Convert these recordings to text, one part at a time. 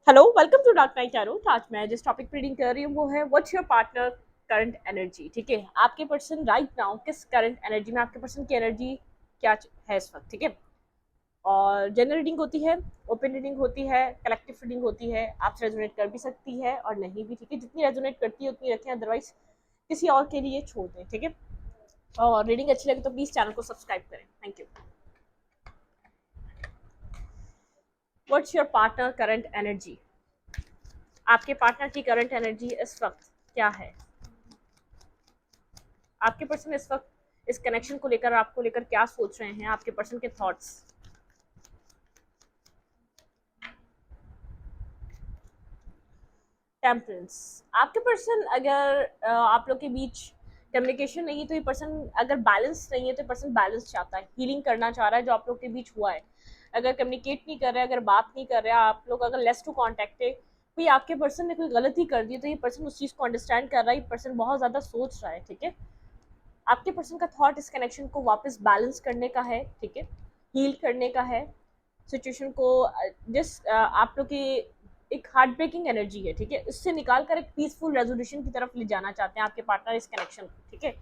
Hello, welcome to dark night tarot. आज मैं जिस टॉपिक पे रीडिंग कर रही हूँ वो है what's your partner current energy. ठीक है, आपके पर्सन राइट नाउ किस करंट एनर्जी में, आपके पर्सन की एनर्जी क्या है इस वक्त। ठीक है, और जनरल रीडिंग होती है, ओपन रीडिंग होती है, कलेक्टिव रीडिंग होती है। आपसे रेजोनेट कर भी सकती है और नहीं भी। ठीक है, जितनी रेजोनेट करती है उतनी रखें, अदरवाइज किसी और के लिए छोड़ दें। ठीक है, और रीडिंग अच्छी लगे तो प्लीज चैनल को सब्सक्राइब करें। Thank you. What's your partner current energy. आपके पार्टनर की करंट एनर्जी इस वक्त क्या है। आपके पर्सन इस वक्त इस कनेक्शन को लेकर, आपको लेकर क्या सोच रहे हैं, आपके पर्सन के थॉट्स। टेम्परेंस। आपके पर्सन अगर आप लोग के बीच कम्युनिकेशन नहीं है तो ये पर्सन, अगर बैलेंस नहीं है तो ये पर्सन बैलेंस चाहता है, हीलिंग करना चाह रहा है जो आप लोग के बीच हुआ है। अगर कम्युनिकेट नहीं कर रहे, अगर बात नहीं कर रहे, आप लोग अगर लेस टू कॉन्टेक्ट है, कोई आपके पर्सन ने कोई गलती कर दी तो ये पर्सन उस चीज़ को अंडरस्टैंड कर रहा है। ये पर्सन बहुत ज़्यादा सोच रहा है। ठीक है, आपके पर्सन का थॉट इस कनेक्शन को वापस बैलेंस करने का है। ठीक है, हील करने का है सिचुएशन को। जिस आप लोग की एक हार्ट ब्रेकिंग एनर्जी है, ठीक है, इससे निकाल कर एक पीसफुल रेजोल्यूशन की तरफ ले जाना चाहते हैं आपके पार्टनर इस कनेक्शन को। ठीक है,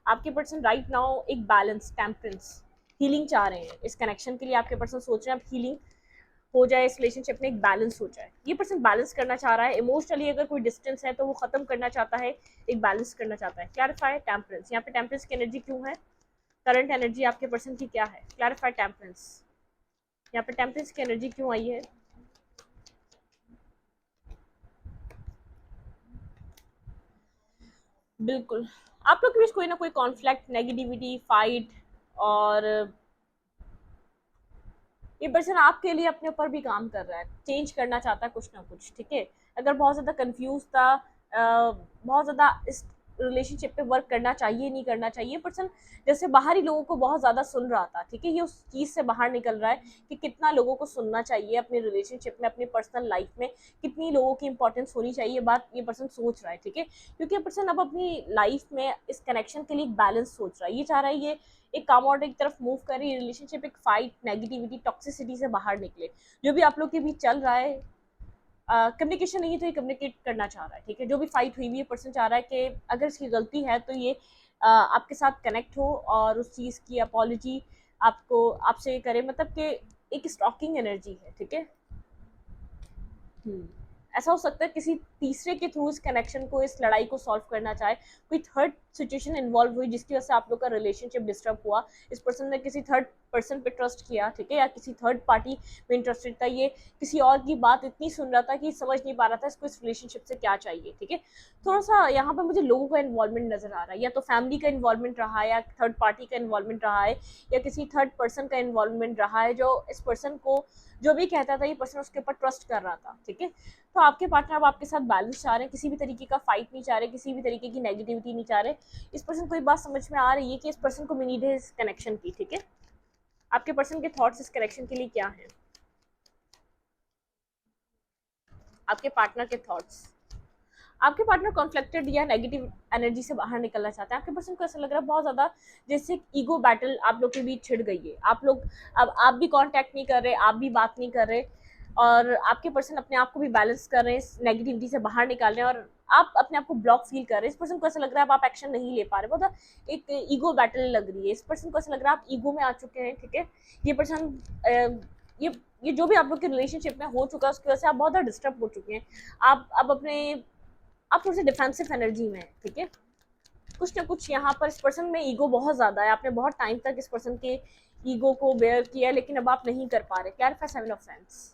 आपके पर्सन राइट नाउ एक बैलेंस, टेम्परेंस, हीलिंग चाह रहे हैं इस कनेक्शन के लिए। आपके पर्सन सोच रहे हैं अब हीलिंग हो जाए, इस रिलेशनशिप में एक बैलेंस हो जाए। ये पर्सन बैलेंस करना चाह रहा है इमोशनली। अगर कोई डिस्टेंस है तो वो खत्म करना चाहता है, एक बैलेंस करना चाहता है। Clarify temperance. यहाँ पे टेम्परेंस की एनर्जी क्यों है, करंट एनर्जी आपके पर्सन की क्या है। Clarify temperance. यहाँ पे टेम्परेंस की एनर्जी क्यों आई है। बिल्कुल, आप लोग के बीच कोई ना कोई कॉन्फ्लिक्ट, नेगेटिविटी, फाइट, और ये पर्सन आपके लिए अपने ऊपर भी काम कर रहा है, चेंज करना चाहता है कुछ ना कुछ। ठीक है, अगर बहुत ज़्यादा कंफ्यूज था, बहुत ज़्यादा इस रिलेशनशिप पे वर्क करना चाहिए नहीं करना चाहिए, पर्सन जैसे बाहरी लोगों को बहुत ज़्यादा सुन रहा था। ठीक है, ये उस चीज़ से बाहर निकल रहा है कि कितना लोगों को सुनना चाहिए अपने रिलेशनशिप में, अपने पर्सनल लाइफ में कितनी लोगों की इंपॉर्टेंस होनी चाहिए, बात ये पर्सन सोच रहा है। ठीक है, क्योंकि ये पर्सन अब अपनी लाइफ में इस कनेक्शन के लिए एक बैलेंस सोच रहा है। ये चाह रहा है ये एक काम और एक तरफ मूव करे, रिलेशनशिप एक फाइट, नेगेटिविटी, टॉक्सिसिटी से बाहर निकले। जो भी आप लोग के बीच चल रहा है, कम्युनिकेशन नहीं है तो ये कम्युनिकेट करना चाह रहा है। ठीक है, जो भी फाइट हुई है, पर्सन चाह रहा है कि अगर इसकी गलती है तो ये आपके साथ कनेक्ट हो और उस चीज़ की अपॉलॉजी आपको आपसे करे, मतलब कि एक स्टॉकिंग एनर्जी है। ठीक है, ऐसा हो सकता है किसी तीसरे के थ्रू इस कनेक्शन को, इस लड़ाई को सॉल्व करना चाहे, कोई थर्ड सिचुएशन इन्वॉल्व हुई जिसकी वजह से आप लोग का रिलेशनशिप डिस्टर्ब हुआ। इस पर्सन ने किसी थर्ड पर्सन पे ट्रस्ट किया, ठीक है, या किसी थर्ड पार्टी में इंटरेस्टेड था। ये किसी और की बात इतनी सुन रहा था कि समझ नहीं पा रहा था इसको इस रिलेशनशिप से क्या चाहिए। ठीक है, थोड़ा सा यहाँ पर मुझे लोगों का इन्वॉल्वमेंट नजर आ रहा है, या तो फैमिली का इन्वॉल्वमेंट रहा है, या थर्ड पार्टी का इन्वॉल्वमेंट रहा है, या किसी थर्ड पर्सन का इन्वॉल्वमेंट रहा है जो इस पर्सन को जो भी कहता था ये पर्सन उसके ऊपर ट्रस्ट कर रहा था। ठीक है, तो आपके पार्टनर अब आपके साथ बैलेंस चाह रहे हैं, किसी भी तरीके का फाइट नहीं चाह रहे, किसी भी तरीके की नेगेटिविटी नहीं चाह रहे। इस पर्सन को एक बात समझ में आ रही है कि इस पर्सन को भी नीड है इस कनेक्शन की। ठीक है, आपके पर्सन के थॉट्स इस कनेक्शन के लिए क्या है, आपके पार्टनर के थॉट्स। आपके पार्टनर कॉन्फ्लिक्टेड या नेगेटिव एनर्जी से बाहर निकलना चाहते हैं। आपके पर्सन को ऐसा लग रहा है बहुत ज्यादा जैसे ईगो बैटल आप लोग के बीच छिड़ गई है। आप लोग अब आप भी कांटेक्ट नहीं कर रहे, आप भी बात नहीं कर रहे, और आपके पर्सन अपने आप को भी बैलेंस कर रहे हैं, इस नेगेटिविटी से बाहर निकाल रहे हैं, और आप अपने आप को ब्लॉक फील कर रहे हैं। इस पर्सन को ऐसा लग रहा है अब आप एक्शन नहीं ले पा रहे, बहुत एक ईगो बैटल लग रही है। इस पर्सन को ऐसा लग रहा है आप ईगो में आ चुके हैं। ठीक है, ये पर्सन ये ये जो भी आप लोग के रिलेशनशिप में हो चुका है उसकी वजह से आप बहुत ज़्यादा डिस्टर्ब हो चुके हैं। आप अब अपने आप थोड़ी सी डिफेंसिव एनर्जी में है। ठीक है, कुछ ना कुछ यहाँ पर इस पर्सन में ईगो बहुत ज्यादा है। आपने बहुत टाइम तक इस पर्सन के ईगो को बेयर किया, लेकिन अब आप नहीं कर पा रहे। Clarify seven of friends.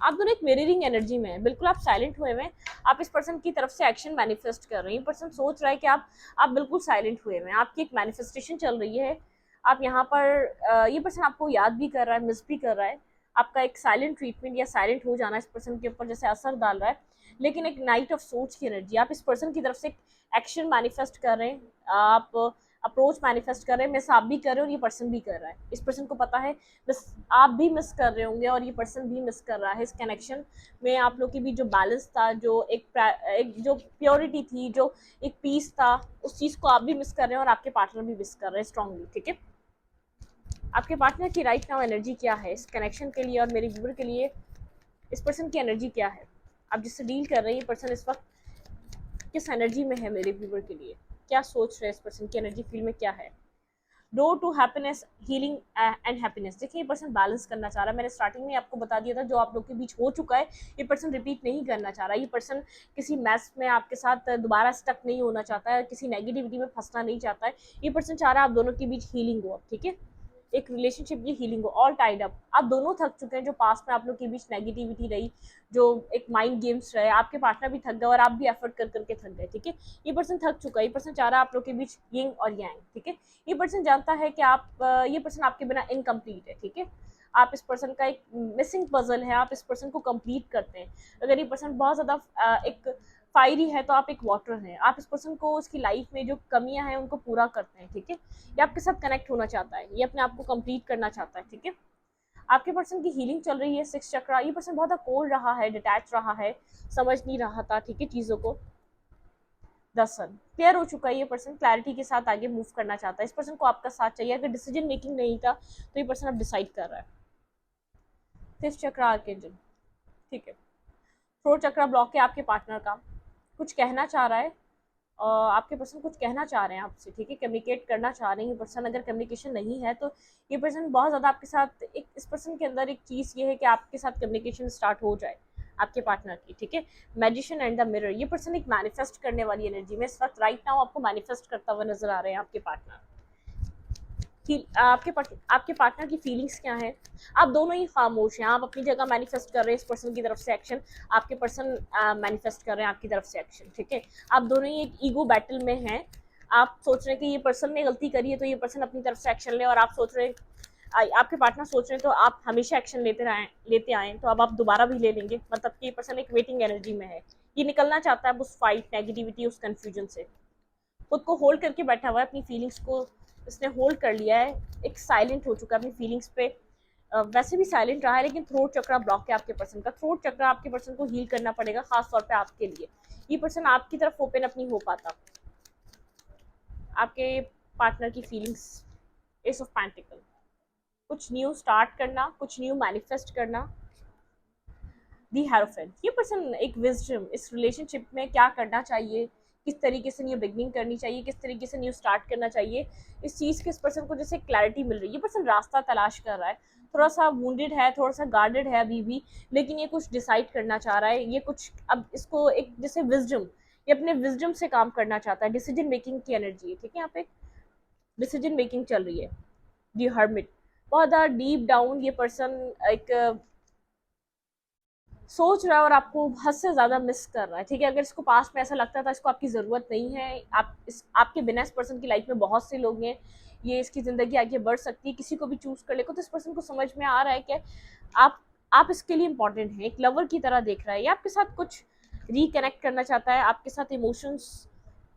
आप दोनों एक मिररिंग एनर्जी में है, बिल्कुल आप साइलेंट हुए हुए हैं। आप इस पर्सन की तरफ से एक्शन मैनिफेस्ट कर रहे हैं। पर्सन सोच रहा है कि आप बिल्कुल साइलेंट हुए हुए हैं, आपकी एक मैनिफेस्टेशन चल रही है। आप यहाँ पर ये पर्सन आपको याद भी कर रहा है, मिस भी कर रहा है। आपका एक साइलेंट ट्रीटमेंट या साइलेंट हो जाना इस पर्सन के ऊपर जैसे असर डाल रहा है, लेकिन एक नाइट ऑफ सोच की एनर्जी। आप इस पर्सन की तरफ से एक्शन मैनिफेस्ट कर रहे हैं, आप अप्रोच मैनिफेस्ट कर रहे हैं, मिस आप भी कर रहे हो और ये पर्सन भी कर रहा है। इस पर्सन को पता है मिस आप भी मिस कर रहे होंगे और ये पर्सन भी मिस कर रहा है। इस कनेक्शन में आप लोग के बीच जो बैलेंस था, जो एक जो प्योरिटी थी, जो एक पीस था, उस चीज़ को आप भी मिस कर रहे हैं और आपके पार्टनर भी मिस कर रहे हैं स्ट्रांगली। ठीक है, आपके पार्टनर की राइट नाउ एनर्जी क्या है इस कनेक्शन के लिए और मेरे व्यूअर के लिए? इस पर्सन की एनर्जी क्या है? आप जिससे डील कर रहे हैं ये पर्सन इस वक्त किस एनर्जी में है मेरे व्यूअर के लिए? क्या सोच रहे हैं इस पर्सन की एनर्जी फील्ड में क्या है? Door to happiness, healing and happiness. देखिए ये पर्सन बैलेंस करना चाह रहा है। मैंने स्टार्टिंग में आपको बता दिया था जो आप लोग के बीच हो चुका है ये पर्सन रिपीट नहीं करना चाह रहा। ये पर्सन किसी मैस में आपके साथ दोबारा स्टक नहीं होना चाहता है, किसी नेगेटिविटी में फंसना नहीं चाहता है। ये पर्सन चाह रहा है आप दोनों के बीच हीलिंग हो। ठीक है, एक रिलेशनशिप की हीलिंग हो, ऑल टाइड अप। आप दोनों थक चुके हैं, जो पास्ट में आप लोग के बीच नेगेटिविटी रही, जो एक माइंड गेम्स रहे, आपके पार्टनर भी थक गए और आप भी एफर्ट कर करके थक गए। ठीक है, ये पर्सन थक चुका है। ये पर्सन चाह रहा है आप लोग के बीच यिंग और यांग। ठीक है, ये पर्सन जानता है कि ये पर्सन आपके बिना इनकम्प्लीट है। ठीक है, आप इस पर्सन का एक मिसिंग पजल है, आप इस पर्सन को कंप्लीट करते हैं। अगर ये पर्सन बहुत ज़्यादा एक फायरी है तो आप एक वाटर हैं। आप इस पर्सन को उसकी लाइफ में जो कमियां हैं उनको पूरा करते हैं। ठीक है, ये आपके साथ कनेक्ट होना चाहता है, ये अपने आप को कंप्लीट करना चाहता है। ठीक है, आपके पर्सन की हीलिंग चल रही है 6 चक्रा। ये पर्सन बहुत कोल्ड रहा है, डिटैच रहा है, समझ नहीं रहा था ठीक है चीज़ों को। 10 सन क्लियर हो चुका है। ये पर्सन क्लैरिटी के साथ आगे मूव करना चाहता है। इस पर्सन को आपका साथ चाहिए। अगर डिसीजन मेकिंग नहीं था तो ये पर्सन अब डिसाइड कर रहा है। 5th चक्रा आर्कएंजल। ठीक है, 4th चक्रा ब्लॉक है आपके पार्टनर का, कुछ कहना चाह रहा है। आपके पर्सन कुछ कहना चाह रहे हैं आपसे। ठीक है, कम्युनिकेट करना चाह रहे हैं ये पर्सन। अगर कम्युनिकेशन नहीं है तो ये पर्सन बहुत ज़्यादा आपके साथ एक, इस पर्सन के अंदर एक चीज़ ये है कि आपके साथ कम्युनिकेशन स्टार्ट हो जाए आपके पार्टनर की। ठीक है, मैजिशियन एंड द मिरर। ये पर्सन एक मैनिफेस्ट करने वाली एनर्जी में इस वक्त राइट नाउ आपको मैनिफेस्ट करता हुआ नजर आ रहे हैं आपके पार्टनर। आपके पार्टनर की फीलिंग्स क्या है? आप दोनों ही खामोश हैं। आप अपनी जगह मैनिफेस्ट कर रहे हैं इस पर्सन की तरफ से एक्शन, आपके पर्सन मैनिफेस्ट कर रहे हैं आपकी तरफ से एक्शन। ठीक है, आप दोनों ही एक ईगो बैटल में हैं। आप सोच रहे हैं कि ये पर्सन ने गलती करी है तो ये पर्सन अपनी तरफ से एक्शन ले, और आप सोच रहे हैं आपके पार्टनर सोच रहे हैं तो आप हमेशा एक्शन लेते आए तो अब आप दोबारा भी ले लेंगे। मतलब कि ये पर्सन एक वेटिंग एनर्जी में है। ये निकलना चाहता है उस फाइट, नेगेटिविटी, उस कंफ्यूजन से। खुद को होल्ड करके बैठा हुआ है, अपनी फीलिंग्स को इसने होल्ड कर लिया है, एक साइलेंट हो चुका है अपनी फीलिंग्स पे। वैसे भी साइलेंट रहा है लेकिन थ्रोट चक्रा ब्लॉक है आपके पर्सन का। थ्रोट चक्रा आपके पर्सन को हील करना पड़ेगा, खास तौर पे आपके लिए। ये पर्सन आपकी तरफ ओपन अप नहीं हो पाता। आपके पार्टनर की फीलिंग्स, एस ऑफ पेंटिकल, कुछ न्यू स्टार्ट करना, कुछ न्यू मैनिफेस्ट करना। दी हेरोफेंट, ये पर्सन एक विजडम, इस रिलेशनशिप में क्या करना चाहिए, किस तरीके से न्यू बिगनिंग करनी चाहिए, किस तरीके से न्यू स्टार्ट करना चाहिए, इस चीज़ की इस पर्सन को जैसे क्लैरिटी मिल रही है। ये पर्सन रास्ता तलाश कर रहा है, थोड़ा सा वुंडेड है, थोड़ा सा गार्डेड है अभी भी, लेकिन ये कुछ डिसाइड करना चाह रहा है। ये कुछ अब इसको एक जैसे विजडम, ये अपने विजडम से काम करना चाहता है। डिसीजन मेकिंग की एनर्जी है। ठीक है, यहाँ पे डिसीजन मेकिंग चल रही है। दी हर्मिट, बहुत ज़्यादा डीप डाउन ये पर्सन एक सोच रहा है और आपको हद से ज़्यादा मिस कर रहा है। ठीक है, अगर इसको पास्ट में ऐसा लगता था इसको आपकी ज़रूरत नहीं है, आपके बिना इस पर्सन की लाइफ में बहुत से लोग हैं, ये इसकी ज़िंदगी आगे बढ़ सकती है, किसी को भी चूज़ कर ले, तो इस पर्सन को समझ में आ रहा है कि आप इसके लिए इंपॉर्टेंट हैं। एक लवर की तरह देख रहा है, ये आपके साथ कुछ रिकनेक्ट करना चाहता है, आपके साथ इमोशंस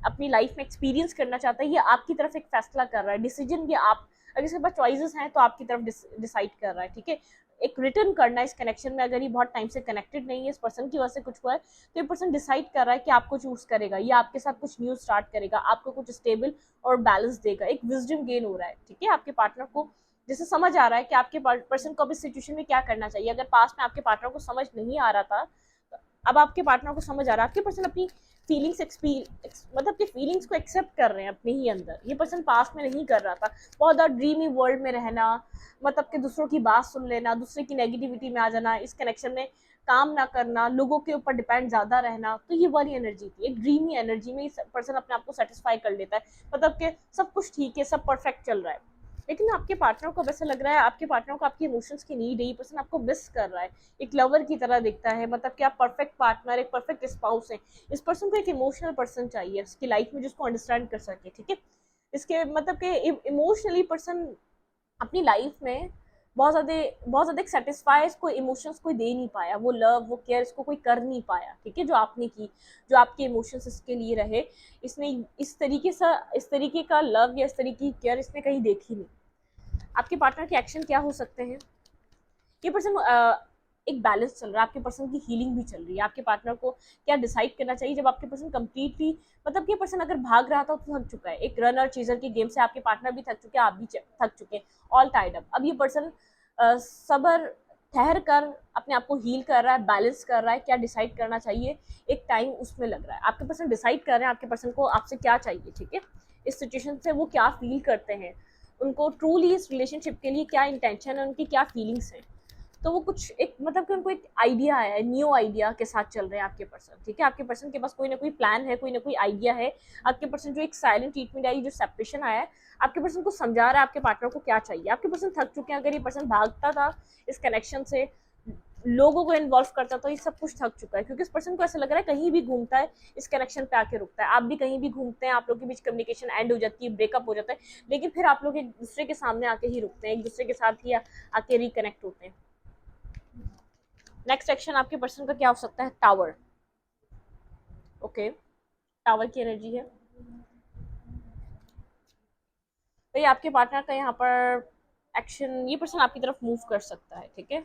अपनी लाइफ में एक्सपीरियंस करना चाहता है। ये आपकी तरफ एक फैसला कर रहा है, डिसीजन ये आप, अगर इसके पास चॉइसेस हैं तो आपकी तरफ डिसाइड कर रहा है। ठीक है, एक रिटर्न करना है इस कनेक्शन में। अगर ये बहुत टाइम से कनेक्टेड नहीं है, इस पर्सन की वजह से कुछ हुआ है, तो ये पर्सन डिसाइड कर रहा है कि आपको चूज करेगा, ये आपके साथ कुछ न्यू स्टार्ट करेगा, आपको कुछ स्टेबल और बैलेंस देगा। एक विजडम गेन हो रहा है। ठीक है, आपके पार्टनर को जैसे समझ आ रहा है कि आपके पर्सन को अब इस सिचुएशन में क्या करना चाहिए। अगर पास्ट में आपके पार्टनर को समझ नहीं आ रहा था, अब आपके पार्टनर को समझ आ रहा है। आपके पर्सन अपनी फीलिंग्स मतलब कि फीलिंग्स को एक्सेप्ट कर रहे हैं अपने ही अंदर। ये पर्सन पास्ट में नहीं कर रहा था, बहुत ज़्यादा ड्रीमी वर्ल्ड में रहना, मतलब कि दूसरों की बात सुन लेना, दूसरे की नेगेटिविटी में आ जाना, इस कनेक्शन में काम ना करना, लोगों के ऊपर डिपेंड ज़्यादा रहना। तो ये वाली एनर्जी थी, एक ड्रीमी एनर्जी में पर्सन अपने आप को सेटिस्फाई कर लेता है, मतलब कि सब कुछ ठीक है, सब परफेक्ट चल रहा है। लेकिन आपके पार्टनर को वैसा लग रहा है, आपके पार्टनर को आपके इमोशंस की नीड है, ये पर्सन आपको मिस कर रहा है, एक लवर की तरह दिखता है, मतलब कि आप परफेक्ट पार्टनर, एक परफेक्ट स्पाउस है। इस पर्सन को एक इमोशनल पर्सन चाहिए उसकी लाइफ में जिसको अंडरस्टैंड कर सके। ठीक है, इसके मतलब कि इमोशनली पर्सन अपनी लाइफ में बहुत ज़्यादा एक सेटिस्फाई इसको इमोशंस कोई दे नहीं पाया, वो लव, वो केयर इसको कोई कर नहीं पाया। ठीक है, जो आपने की, जो आपके इमोशंस इसके लिए रहे, इसने इस तरीके का लव या इस तरीके की केयर इसने कहीं देखी नहीं। आपके पार्टनर के एक्शन क्या हो सकते हैं? ये पर्सन एक बैलेंस चल रहा है, आपके पर्सन की हीलिंग भी चल रही है। आपके पार्टनर को क्या डिसाइड करना चाहिए जब आपके पर्सन कंप्लीटली, मतलब कि पर्सन अगर भाग रहा था तो थक चुका है, एक रनर चीजर की गेम से आपके पार्टनर भी थक चुके हैं, आप भी थक चुके हैं, ऑल टाइड अप। अब ये पर्सन सबर ठहर कर अपने आप को हील कर रहा है, बैलेंस कर रहा है, क्या डिसाइड करना चाहिए, एक टाइम उसमें लग रहा है। आपके पर्सन डिसाइड कर रहे हैं आपके पर्सन को आपसे क्या चाहिए, ठीक है, इस सिचुएशन से वो क्या फील करते हैं, उनको ट्रूली इस रिलेशनशिप के लिए क्या इंटेंशन है, उनकी क्या फीलिंग्स हैं। तो वो कुछ एक, मतलब कि उनको एक आइडिया है, न्यू आइडिया के साथ चल रहे हैं आपके पर्सन, ठीक है। आपके पर्सन के पास कोई ना कोई प्लान है, कोई ना कोई आइडिया है। आपके पर्सन जो एक साइलेंट ट्रीटमेंट आई, जो सेपरेशन आया है, आपके पर्सन को समझा रहा है आपके पार्टनर को क्या चाहिए। आपके पर्सन थक चुके हैं, अगर ये पर्सन भागता था इस कनेक्शन से, लोगों को इन्वॉल्व करता तो ये सब कुछ थक चुका है, क्योंकि इस पर्सन को ऐसा लग रहा है कहीं भी घूमता है इस कनेक्शन पे आके रुकता है। आप भी कहीं भी घूमते हैं, आप लोग के बीच कम्युनिकेशन एंड हो जाती है, ब्रेकअप हो जाता है, लेकिन फिर आप लोग एक दूसरे के सामने आके ही रुकते हैं, एक दूसरे के साथ ही आके रिकनेक्ट होते हैं। नेक्स्ट सेक्शन आपके पर्सन का क्या हो सकता है, टावर। ओके, टावर की एनर्जी है भाई, आपके पार्टनर का यहाँ पर एक्शन, ये पर्सन आपकी तरफ मूव कर सकता है, ठीक है।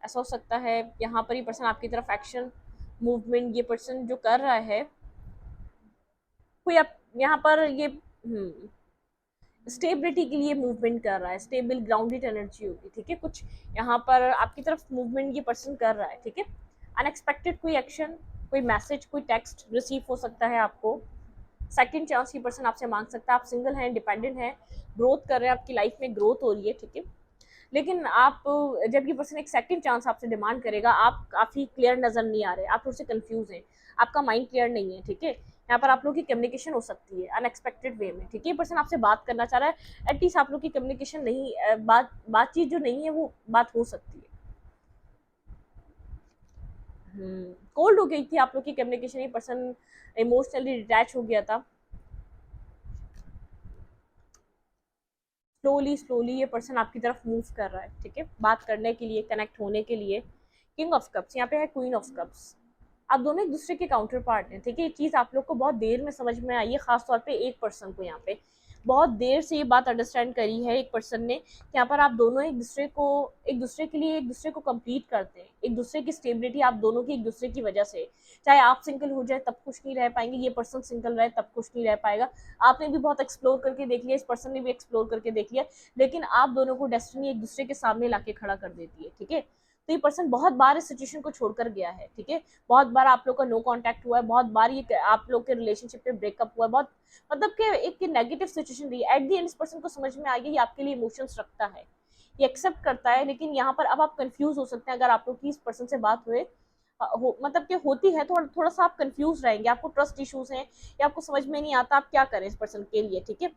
ऐसा हो सकता है यहाँ पर ये पर्सन आपकी तरफ एक्शन मूवमेंट ये पर्सन जो कर रहा है, कोई आप यहाँ पर ये स्टेबिलिटी के लिए मूवमेंट कर रहा है, स्टेबल ग्राउंडेड एनर्जी होगी, ठीक है। कुछ यहाँ पर आपकी तरफ मूवमेंट ये पर्सन कर रहा है, ठीक है। अनएक्सपेक्टेड कोई एक्शन, कोई मैसेज, कोई टेक्स्ट रिसीव हो सकता है आपको। सेकंड चांस ये पर्सन आपसे मांग सकता है। आप सिंगल हैं, इंडिपेंडेंट हैं, ग्रोथ कर रहे हैं, आपकी लाइफ में ग्रोथ हो रही है, ठीक है। लेकिन आप, जब ये पर्सन एक सेकंड चांस आपसे डिमांड करेगा, आप काफ़ी क्लियर नज़र नहीं आ रहे, आप थोड़े से कंफ्यूज हैं, आपका माइंड क्लियर नहीं है, ठीक है। यहाँ पर आप लोग की कम्युनिकेशन हो सकती है अनएक्सपेक्टेड वे में, ठीक है। ये पर्सन आपसे बात करना चाह रहा है, एटलीस्ट आप लोग की कम्युनिकेशन नहीं, बातचीत जो नहीं है वो बात हो सकती है। कोल्ड हो गई थी आप लोग की कम्युनिकेशन, ये पर्सन इमोशनली डिटैच हो गया था। स्लोली स्लोली ये पर्सन आपकी तरफ मूव कर रहा है, ठीक है, बात करने के लिए, कनेक्ट होने के लिए। किंग ऑफ कप्स, यहाँ पे है क्वीन ऑफ कप्स। आप दोनों एक दूसरे के काउंटर पार्ट हैं, ठीक है। ये चीज़ आप लोग को बहुत देर में समझ में आई है, खासतौर पे एक पर्सन को यहाँ पे बहुत देर से ये बात अंडरस्टैंड करी है एक पर्सन ने, यहाँ पर आप दोनों एक दूसरे के लिए एक दूसरे को कंप्लीट करते हैं, एक दूसरे की स्टेबिलिटी आप दोनों की एक दूसरे की वजह से। चाहे आप सिंगल हो जाए तब खुश नहीं रह पाएंगे, ये पर्सन सिंगल रहे तब खुश नहीं रह पाएगा। आपने भी बहुत एक्सप्लोर करके देख लिया, इस पर्सन ने भी एक्सप्लोर करके देख लिया, लेकिन आप दोनों को डेस्टिनी एक दूसरे के सामने लाके खड़ा कर देती है, ठीक है। तो ये पर्सन बहुत बार इस सिचुएशन को छोड़कर गया है, ठीक है। बहुत बार आप लोग का नो कांटेक्ट हुआ है, बहुत बार ये आप लोग के रिलेशनशिप में ब्रेकअप हुआ है, बहुत, मतलब कि एक नेगेटिव सिचुएशन रही है। एट द एंड इस पर्सन को समझ में आ गया ये आपके लिए इमोशंस रखता है, ये एक्सेप्ट करता है, लेकिन यहाँ पर अब आप कंफ्यूज हो सकते हैं अगर आप लोग की इस पर्सन से बात हुए मतलब कि होती है, थोड़ा सा आप कंफ्यूज रहेंगे, आपको ट्रस्ट इश्यूज हैं या आपको समझ में नहीं आता आप क्या करें इस पर्सन के लिए, ठीक है।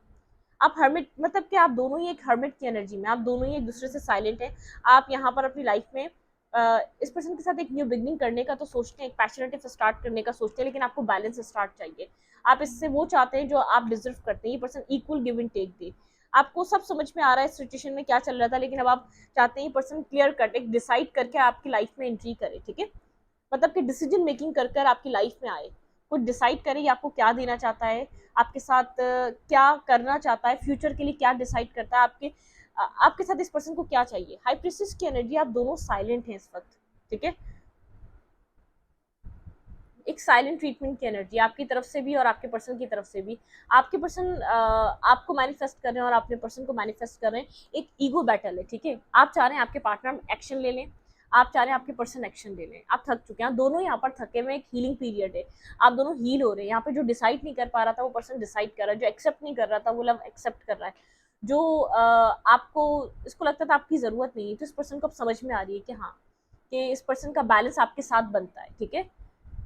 आप हर्मिट, मतलब कि आप दोनों ही एक हर्मिट की एनर्जी में, आप दोनों ही एक दूसरे से साइलेंट हैं। आप यहाँ पर अपनी लाइफ में इस पर्सन के साथ एक न्यू बिगनिंग करने का तो सोचते हैं, एक पैशनेटिव स्टार्ट करने का सोचते हैं, लेकिन आपको बैलेंस स्टार्ट चाहिए। आप इससे वो चाहते हैं जो आप डिजर्व करते हैं। ये person equal give and take दे, आपको सब समझ में आ रहा है इस सिचुएशन में क्या चल रहा था, लेकिन अब आप चाहते हैं ये पर्सन क्लियर कट एक डिसाइड करके आपकी लाइफ में एंट्री करे, ठीक है। मतलब कि डिसीजन मेकिंग कर कर आपकी लाइफ में आए, कुछ डिसाइड करे ये आपको क्या देना चाहता है, आपके साथ क्या करना चाहता है, फ्यूचर के लिए क्या डिसाइड करता है, आपके साथ इस पर्सन को क्या चाहिए। हाई प्रिंसेस की एनर्जी, आप दोनों साइलेंट हैं इस वक्त, ठीक है। एक साइलेंट ट्रीटमेंट की एनर्जी आपकी तरफ से भी और आपके पर्सन की तरफ से भी। आपके पर्सन आपको मैनिफेस्ट कर रहे हैं और अपने पर्सन को मैनिफेस्ट कर रहे हैं, एक ईगो बैटल है, ठीक है। आप चाह रहे हैं आपके पार्टनर एक्शन ले लें, आप चाह रहे हैं आपके पर्सन एक्शन ले लें, आप थक चुके हैं, दोनों यहाँ पर थके हुए, एक हीलिंग पीरियड है, आप दोनों हील हो रहे हैं। यहाँ पे जो डिसाइड नहीं कर पा रहा था वो पर्सन डिसाइड कर रहा है, जो एक्सेप्ट नहीं कर रहा था वो लव एक्सेप्ट कर रहा है, जो आपको इसको लगता था आपकी ज़रूरत नहीं है, तो इस पर्सन को अब समझ में आ रही है कि हाँ, कि इस पर्सन का बैलेंस आपके साथ बनता है, ठीक है।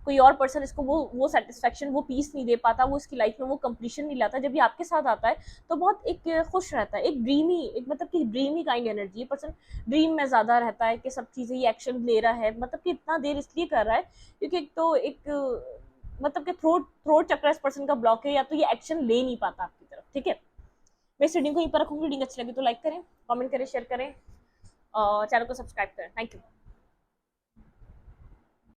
कोई और पर्सन इसको वो सेटिस्फेक्शन, वो पीस नहीं दे पाता, वो इसकी लाइफ में वो कंप्लीशन नहीं लाता। जब ये आपके साथ आता है तो बहुत एक खुश रहता है, एक ड्रीमी, एक मतलब कि ड्रीमी काइंड एनर्जी। ये पर्सन ड्रीम में ज़्यादा रहता है कि सब चीज़ें ये एक्शन ले रहा है, मतलब कि इतना देर इसलिए कर रहा है क्योंकि एक तो एक मतलब कि थ्रोट चक्र इस पर्सन का ब्लॉक है, या तो ये एक्शन ले नहीं पाता आपकी तरफ, ठीक है। मैं इस रीडिंग को यहीं पर रखूँगी। रीडिंग अच्छी लगी तो लाइक करें, कमेंट करें, शेयर करें और चैनल को सब्सक्राइब करें। Thank you.